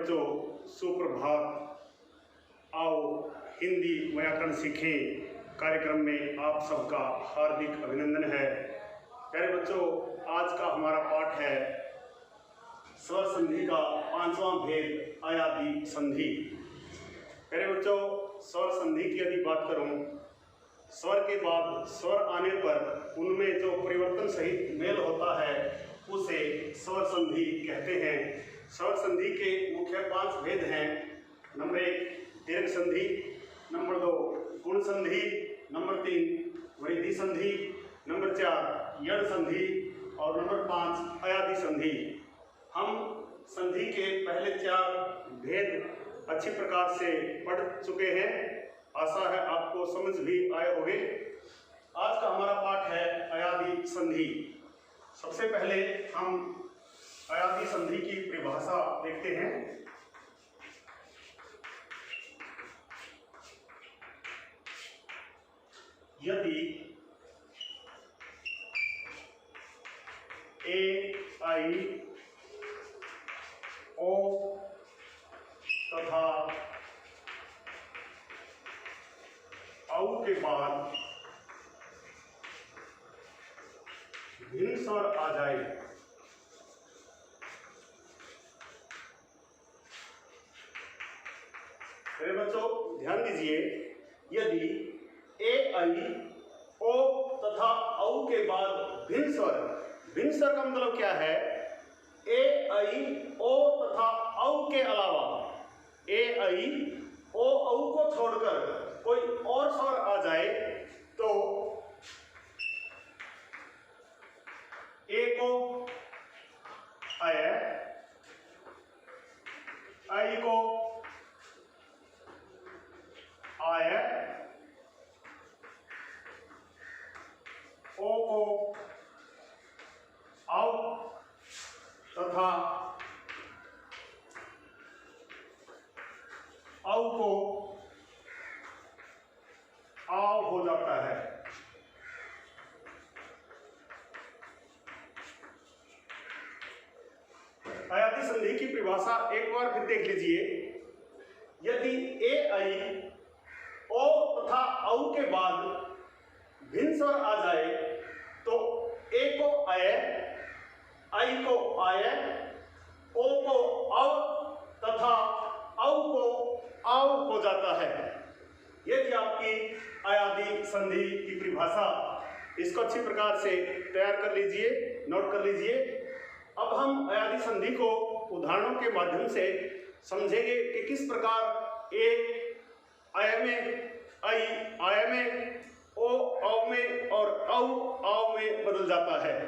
बच्चों, सुप्रभात। आओ हिंदी व्याकरण सीखें कार्यक्रम में आप सबका हार्दिक अभिनंदन है। प्यारे बच्चों, आज का हमारा पाठ है स्वर संधि का 5वां भेद, अयादि संधि। प्यारे बच्चों, स्वर संधि की यदि बात करूं, स्वर के बाद स्वर आने पर उनमें जो परिवर्तन सहित मेल होता है उसे स्वर संधि कहते हैं। स्वर संधि के मुख्य 5 भेद हैं। नंबर 1 दीर्घ संधि, नंबर 2 गुण संधि, नंबर 3 वृद्धि संधि, नंबर 4 यण संधि और नंबर 5 अयादि संधि। हम संधि के पहले 4 भेद अच्छी प्रकार से पढ़ चुके हैं। आशा है आपको समझ भी आए होंगे। आज का हमारा पाठ है अयादि संधि। सबसे पहले हम अयादि संधि की परिभाषा देखते हैं। यदि ए, आई, ओ तथा औ के बाद भिन्न स्वर आ जाए, मेरे बच्चों ध्यान दीजिए। यदि ए, आई, ओ तथा औ के बाद भिन्न स्वर का मतलब क्या है? ए, आई, ओ तथा औ के अलावा ए, आई, ओ, औ को छोड़कर कोई और स्वर आ जाए तो ए को अय, आई को आय, ओ को औ तथा औ को आव हो जाता है। अयादि संधि की परिभाषा एक बार फिर देख लीजिए। यदि ए, आई, ओ तथा औ के बाद भिन्न स्वर आ जाए तो ए को अय, आई को आय, ओ को औ तथा औ को आव हो जाता है। ये थी आपकी अयादि संधि की परिभाषा। इसको अच्छी प्रकार से तैयार कर लीजिए, नोट कर लीजिए। अब हम अयादि संधि को उदाहरणों के माध्यम से समझेंगे कि किस प्रकार ए अय में, आई आय में, ओ औ में और औ आव में बदल जाता है।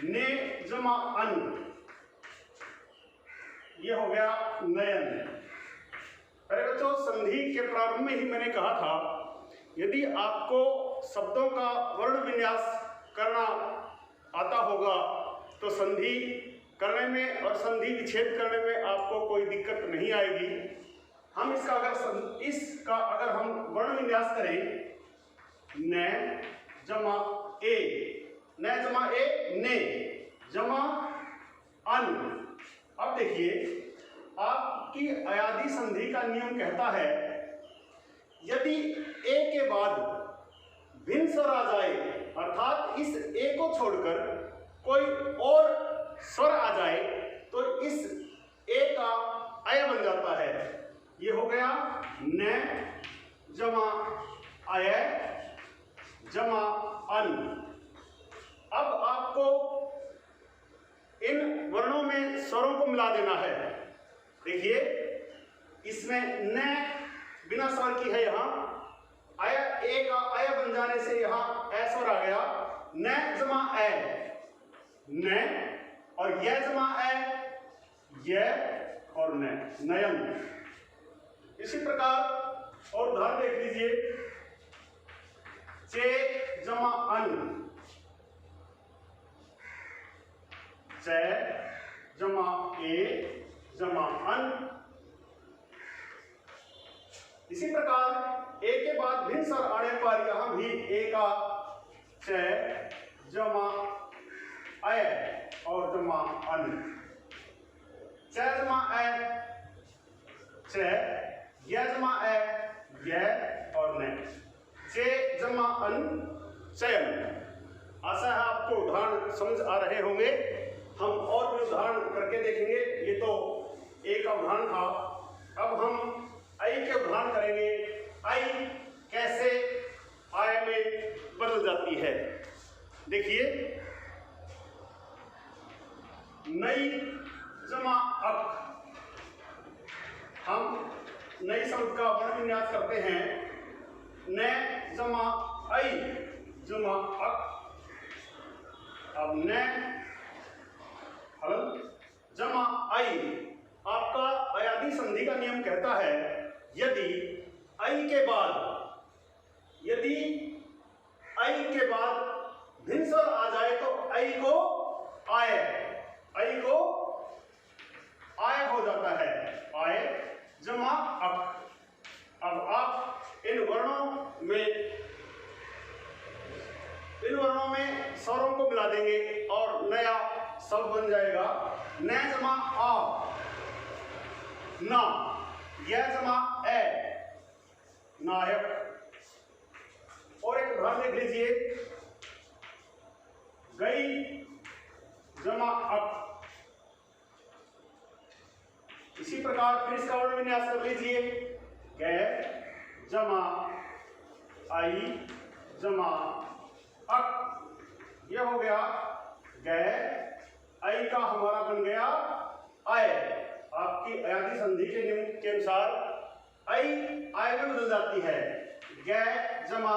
ने जमा अन, ये हो गया नयन। अरे बच्चों, संधि के प्रारंभ में ही मैंने कहा था, यदि आपको शब्दों का वर्ण विन्यास करना आता होगा तो संधि करने में और संधि विच्छेद करने में आपको कोई दिक्कत नहीं आएगी। हम इसका अगर हम वर्ण विन्यास करें, न जमा ए, न जमा ए, ने जमा अन। अब देखिए, आपकी अयादि संधि का नियम कहता है यदि ए के बाद भिन्न स्वर आ जाए, अर्थात इस ए को छोड़कर कोई और स्वर आ जाए तो इस ए का अय बन जाता है। ये हो गया न जमा अय जमा अन। अब आपको इन वर्णों में स्वरों को मिला देना है। देखिए, इसमें न बिना स्वर की है, यहाँ अय, ए का अय बन जाने से यहाँ ए स्वर आ गया। न जमा ए, न, और य जमा ए, य और न, नयन। इसी प्रकार और उदाहरण देख लीजिए। चे जमा अन, च जमा ए जमा अन। इसी प्रकार ए के बाद भिन्न स्वर आने पर यहां भी ए का च जमा अय और जमा अन। च जमा ए च, य जमा ए य और न। चे जमा अन चयन। आशा है आपको उदाहरण समझ आ रहे होंगे। हम और भी उदाहरण करके देखेंगे। ये तो एक उदाहरण था। अब हम आई के उदाहरण करेंगे। आई कैसे आय में बदल जाती है। देखिए, नई जमा अक। हम नई शब्द का वर्ण विन्यास करते हैं। न जमा आई जमा अक। अब न हल जमा आई। आपका अयादी संधि का नियम कहता है यदि आई के बाद भिन्न स्वर आ जाए तो आई को आय हो जाता है। आय जमा अक। अब आप इन वर्णों में स्वरों को मिला देंगे और नया शब्द बन जाएगा। न जमा आ ना, य जमा ए नायक। और एक उदाहरण देख लीजिए, गई जमा अक। इसी प्रकार फिर इसका वर्ण विन्यास कर लीजिए। गै जमा आई जमा अक। यह हो गया गै। आई का हमारा बन गया आय। आपकी अयादी संधि के नियम के अनुसार आई आय में बदल जाती है। गै जमा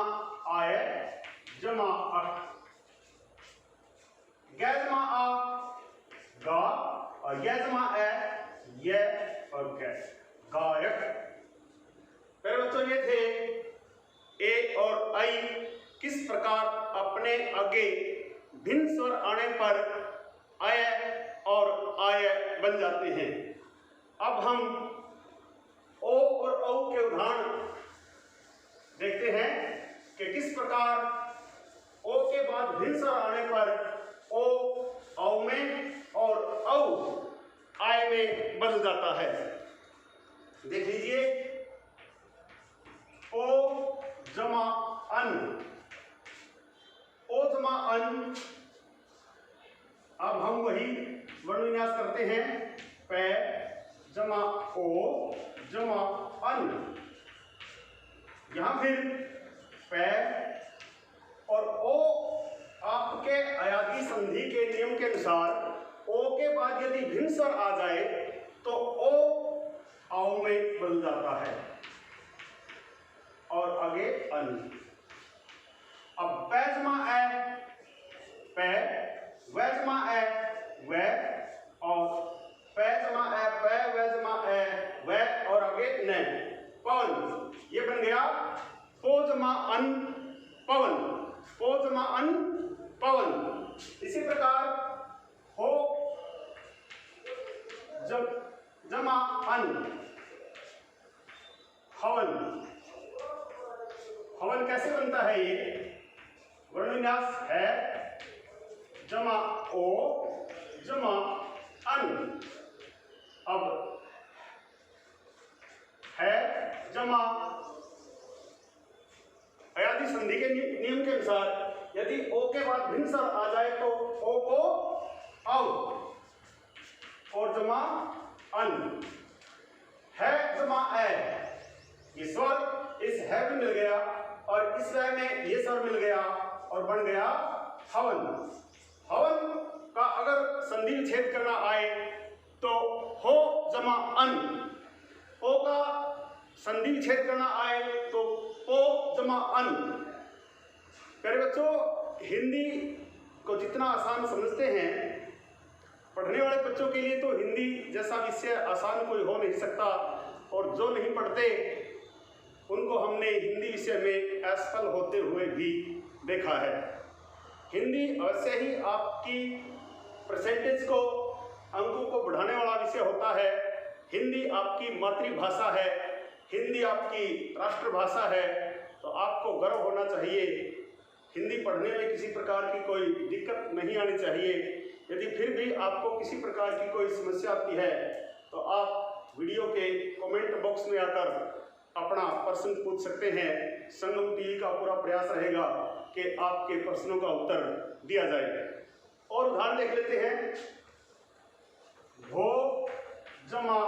आय जमा अक। गै जमा आ गा और य जमा ए ये और गै गायक। फिर बच्चों ये थे ए और आई किस प्रकार अपने आगे भिन्न स्वर आने पर आय और आय बन जाते हैं। अब हम ओ और औ के उदाहरण देखते हैं कि किस प्रकार ओ के बाद भिन्न स्वर आने पर ओ औ में और औ आय में बदल जाता है। देख लीजिए, ओ जमा अन। ओ जमा अन। अब हम वही वर्ण विन्यास करते हैं। पै जमा ओ जमा अन। यहां फिर पै और ओ आपके अयादी संधि के नियम के अनुसार ओ के बाद यदि भिन्न स्वर आ जाए तो ओ आओ में बदल जाता है और आगे अन। अब पै जमा ए पै, वै जमा ए वै और पै जमा ए पै, वै जमा ए वै और आगे न। पवन, ये बन गया पो जमा अन पवन। पो जमा अन पवन। इसी प्रकार हो जमा अन हवन। हवन कैसे बनता है? ये वर्ण विन्यास है जमा ओ जमा अन। अब है जमा अयादी संधि के नियम के अनुसार यदि ओ के बाद भिन्न स्वर आ जाए तो ओ को औ और जमा अन। है जमा ए, ये स्वर इस है में मिल गया और इस वह में ये स्वर मिल गया और बन गया हवन। हवन का अगर संधि विच्छेद करना आए तो हो जमा अन। ओ का संधि विच्छेद करना आए तो ओ जमा अन। प्यारे बच्चों, हिंदी को जितना आसान समझते हैं, पढ़ने वाले बच्चों के लिए तो हिंदी जैसा विषय आसान कोई हो नहीं सकता और जो नहीं पढ़ते उनको हमने हिंदी विषय में असफल होते हुए भी देखा है। हिंदी अवश्य ही आपकी परसेंटेज को, अंकों को बढ़ाने वाला विषय होता है। हिंदी आपकी मातृभाषा है, हिंदी आपकी राष्ट्रभाषा है, तो आपको गर्व होना चाहिए। हिंदी पढ़ने में किसी प्रकार की कोई दिक्कत नहीं आनी चाहिए। यदि फिर भी आपको किसी प्रकार की कोई समस्या आती है तो आप वीडियो के कमेंट बॉक्स में आकर अपना प्रश्न पूछ सकते हैं। संगम टीवी का पूरा प्रयास रहेगा कि आपके प्रश्नों का उत्तर दिया जाए। और उदाहरण देख लेते हैं। भो जमा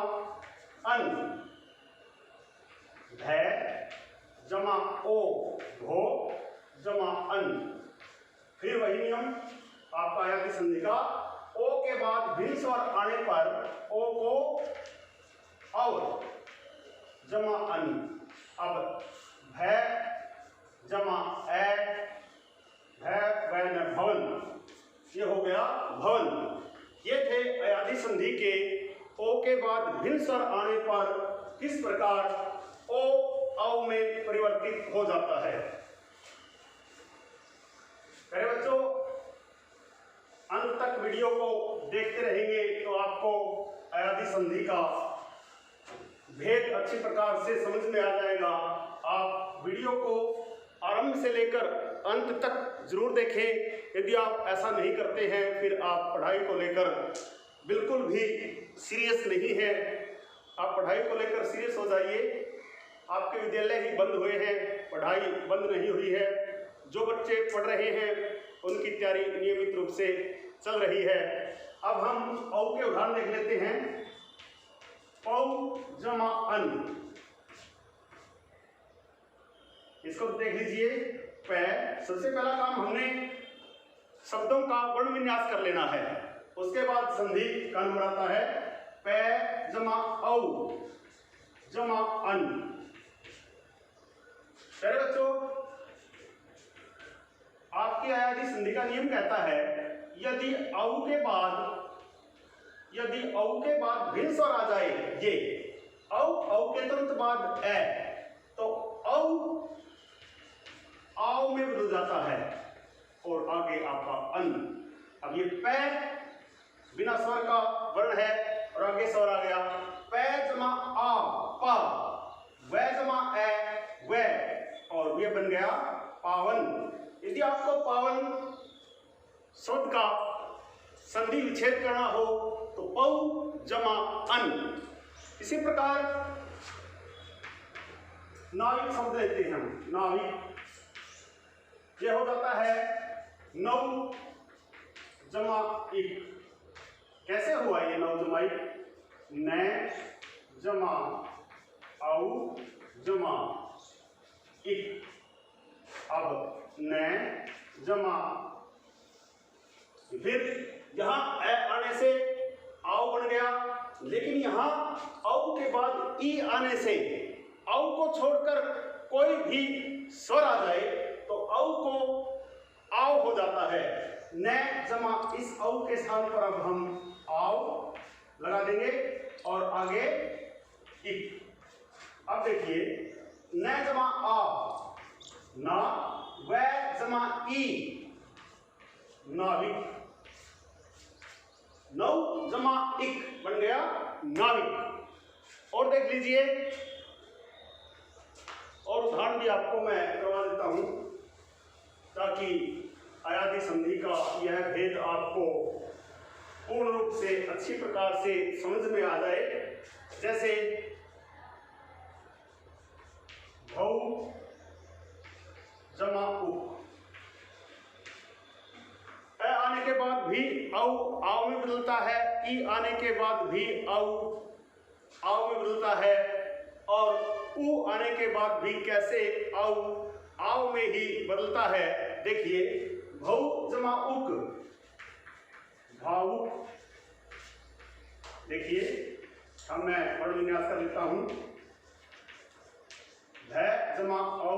अन, भै जमा ओ, भो जमा अन। फिर वही नियम आपका आया कि संधि का ओ के बाद भिन्न स्वर आने पर ओ को और जमा अन। अब भै जमा ए, भै वैन भवन, ये हो गया भवन। ये थे अयादी संधि के ओ के बाद भिन्न स्वर आने पर किस प्रकार ओ औ में परिवर्तित हो जाता है। प्यारे बच्चों, अंत तक वीडियो को देखते रहेंगे तो आपको अयादी संधि का भेद अच्छी प्रकार से समझ में आ जाएगा। आप वीडियो को आरंभ से लेकर अंत तक जरूर देखें। यदि आप ऐसा नहीं करते हैं फिर आप पढ़ाई को लेकर बिल्कुल भी सीरियस नहीं है। आप पढ़ाई को लेकर सीरियस हो जाइए। आपके विद्यालय ही बंद हुए हैं, पढ़ाई बंद नहीं हुई है। जो बच्चे पढ़ रहे हैं उनकी तैयारी नियमित रूप से चल रही है। अब हम औ के उदाहरण देख लेते हैं। औ जमा अन, इसको देख लीजिए। पै, सबसे पहला काम हमने शब्दों का वर्ण विन्यास कर लेना है। उसके बाद संधि का नंबर आता है पै जमा औ जमा अन। प्यारे बच्चों, आपकी अयादी संधि का नियम कहता है यदि औ के बाद भिन्न स्वर आ जाए, ये औ के तुरंत बाद ए, तो औ आओ में बदल जाता है और आगे आपका अन। अब ये पै बिना स्वर का वर्ण है और आगे स्वर आ गया। पै जमा आ, पा, वै जमा ए, वै, और ये बन गया पावन। यदि आपको पावन शब्द का संधि विच्छेद करना हो तो पौ जमा अन। इसी प्रकार नाविक शब्द लेते हैं हम। नाविक, ये हो जाता है नौ जमा इक। कैसे हुआ ये नौ जमा इक? नै जमा औ जमा इक। अब नै जमा, फिर यहां ए आने से आओ बन गया, लेकिन यहां औ के बाद ई आने से औ को छोड़कर कोई भी स्वर आ जाए तो औ को आओ हो जाता है। नै जमा इस औ के स्थान पर अब हम आओ लगा देंगे और आगे इक। अब देखिए, नै जमा आ ना, वै जमा ई नाविक, नौ जमा इक बन गया नाविक। और देख लीजिए, और उदाहरण भी आपको मैं करवा देता हूं ताकि अयादी संधि का यह भेद आपको पूर्ण रूप से अच्छी प्रकार से समझ में आ जाए। जैसे भौ जमा उक, ए आने के बाद भी औ आओ में बदलता है, ई आने के बाद भी औ आओ में बदलता है, और उ आने के बाद भी कैसे औ आओ में ही बदलता है। देखिए, भौ जमा उक, भावुक। देखिए, हम मैं वर्ण विन्यास कर लेता हूं। भै जमा औ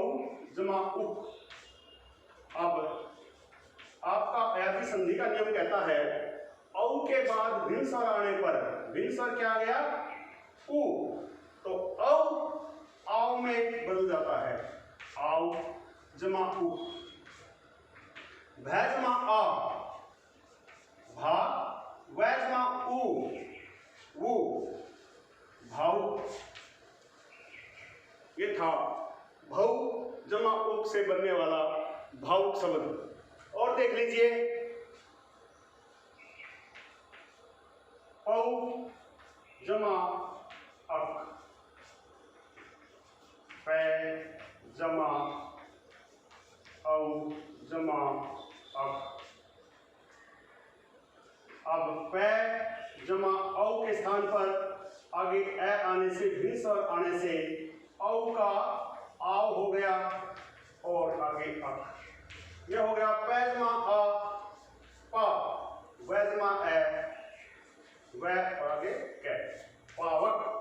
जमा उक। अब आपका अयादी संधि का नियम कहता है औ के बाद भिन्न स्वर आने पर, भिन्न स्वर क्या आ गया? उ, तो औ आओ में बदल जाता है। आओ जमा उ। भै जमा आ, भा, वै जमा उ, वो, भाव। ये था भौ जमा उक से बनने वाला भावुक शब्द। और देख लीजिए, औ जमा अक, पै जमा औ जमा अक। अब पै जमा औ के स्थान पर आगे ए आने से, भिन्न स्वर आने से औ का आव हो गया और आगे अक। यह हो गया पै जमा आ पा, वै जमा ए वै और आगे कै, पावक।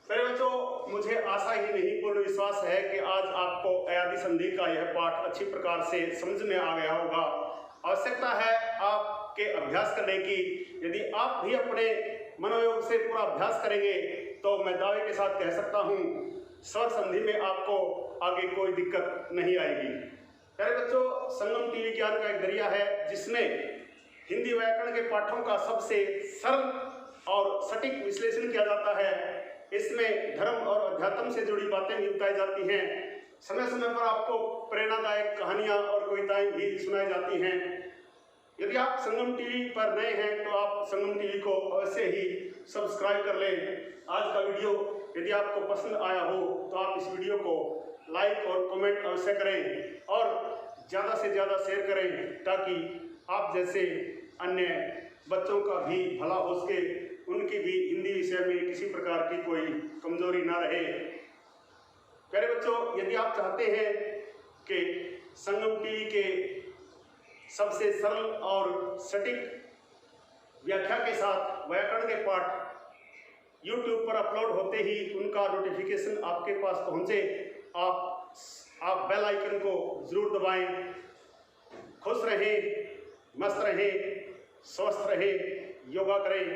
मेरे बच्चों, मुझे आशा ही नहीं पूर्ण विश्वास है कि आज आपको अयादि संधि का यह पाठ अच्छी प्रकार से समझ में आ गया होगा। आवश्यकता है आपके अभ्यास करने की। यदि आप भी अपने मनोयोग से पूरा अभ्यास करेंगे तो मैं दावे के साथ कह सकता हूँ स्वर संधि में आपको आगे कोई दिक्कत नहीं आएगी। मेरे बच्चों, संगम टीवी ज्ञान का एक दरिया है जिसमें हिंदी व्याकरण के पाठों का सबसे सरल और सटीक विश्लेषण किया जाता है। इसमें धर्म और अध्यात्म से जुड़ी बातें भी बताई जाती हैं। समय समय पर आपको प्रेरणादायक कहानियां और कविताएं भी सुनाई जाती हैं। यदि आप संगम टीवी पर नए हैं तो आप संगम टीवी को अवश्य ही सब्सक्राइब कर लें। आज का वीडियो यदि आपको पसंद आया हो तो आप इस वीडियो को लाइक और कमेंट अवश्य करें और ज़्यादा से ज़्यादा शेयर करें ताकि आप जैसे अन्य बच्चों का भी भला हो सके, उनकी भी हिंदी विषय में किसी प्रकार की कोई कमजोरी ना रहे। प्यारे बच्चों, यदि आप चाहते हैं कि संगम टीवी के सबसे सरल और सटीक व्याख्या के साथ व्याकरण के पाठ YouTube पर अपलोड होते ही उनका नोटिफिकेशन आपके पास पहुंचे, आप बेल आइकन को जरूर दबाएं। खुश रहें, मस्त रहें, स्वस्थ रहें, योगा करें।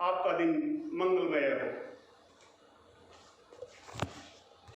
आपका दिन मंगलमय हो।